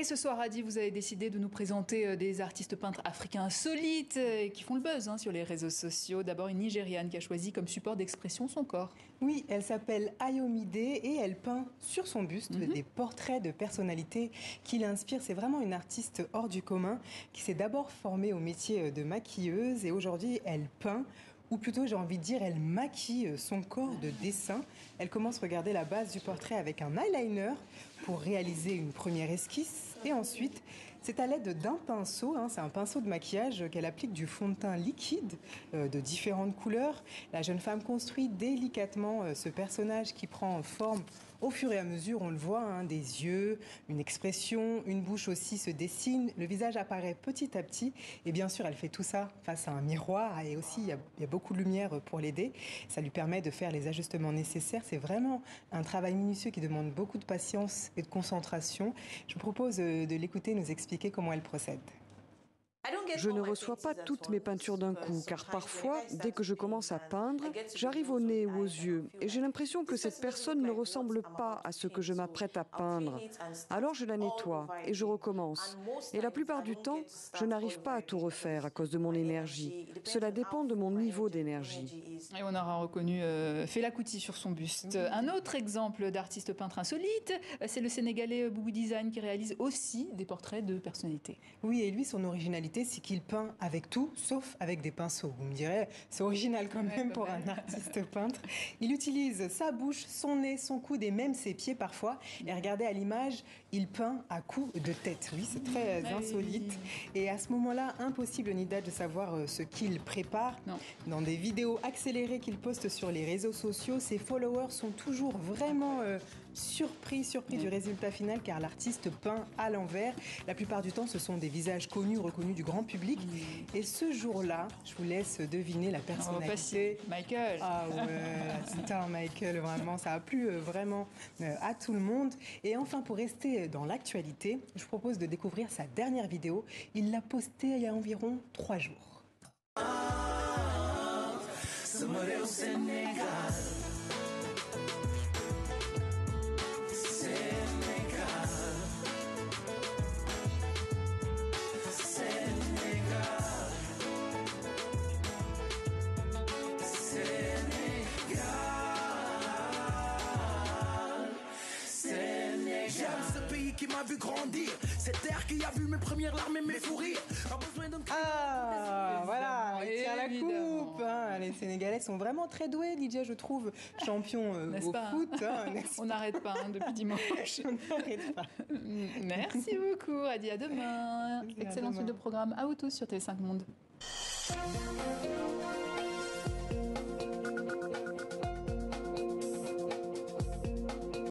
Et ce soir, Adi, vous avez décidé de nous présenter des artistes peintres africains insolites qui font le buzz sur les réseaux sociaux. D'abord, une Nigériane qui a choisi comme support d'expression son corps. Oui, elle s'appelle Ayomide et elle peint sur son buste des portraits de personnalités qui l'inspirent. C'est vraiment une artiste hors du commun qui s'est d'abord formée au métier de maquilleuse et aujourd'hui, elle peint. Ou plutôt, j'ai envie de dire, elle maquille son corps de dessin. Elle commence à regarder la base du portrait avec un eyeliner pour réaliser une première esquisse. Et ensuite, c'est à l'aide d'un pinceau, c'est un pinceau de maquillage qu'elle applique du fond de teint liquide de différentes couleurs. La jeune femme construit délicatement ce personnage qui prend forme au fur et à mesure, on le voit, des yeux, une expression, une bouche aussi se dessine, le visage apparaît petit à petit et bien sûr elle fait tout ça face à un miroir et aussi il y a beaucoup de lumière pour l'aider. Ça lui permet de faire les ajustements nécessaires. C'est vraiment un travail minutieux qui demande beaucoup de patience et de concentration. Je vous propose de l'écouter nous expliquer comment elle procède. Je ne reçois pas toutes mes peintures d'un coup, car parfois, dès que je commence à peindre, j'arrive au nez ou aux yeux, et j'ai l'impression que cette personne ne ressemble pas à ce que je m'apprête à peindre. Alors je la nettoie, et je recommence. Et la plupart du temps, je n'arrive pas à tout refaire à cause de mon énergie. Cela dépend de mon niveau d'énergie. Et on aura reconnu Fela Kuti sur son buste. Un autre exemple d'artiste peintre insolite, c'est le Sénégalais Boubou Design qui réalise aussi des portraits de personnalités. Oui, et lui, son originalité, c'est qu'il peint avec tout, sauf avec des pinceaux. Vous me direz, c'est original quand même pour un artiste peintre. Il utilise sa bouche, son nez, son coude et même ses pieds parfois. Et regardez à l'image, il peint à coups de tête. Oui, c'est très insolite. Et à ce moment-là, impossible, Nida, de savoir ce qu'il prépare. Non. Dans des vidéos accélérées qu'il poste sur les réseaux sociaux, ses followers sont toujours vraiment surpris du résultat final, car l'artiste peint à l'envers. La plupart du temps, ce sont des visages connus, reconnus du grand public. Et ce jour-là, je vous laisse deviner la personnalité. Michael. Ah ouais, c'était un Michael, vraiment. Ça a plu vraiment à tout le monde. Et enfin, pour rester dans l'actualité, je vous propose de découvrir sa dernière vidéo. Il l'a postée il y a environ 3 jours. Qui m'a vu grandir, cette terre qui a vu mes premières larmes et mes fous rires. Ah, voilà, il tient la coupe. Les Sénégalais sont vraiment très doués, Lydia, je trouve, champion au foot. On n'arrête pas depuis dimanche. On n'arrête pas. Merci beaucoup, Adi, à demain. Excellent suite de programme à vous tous sur TV5 Monde.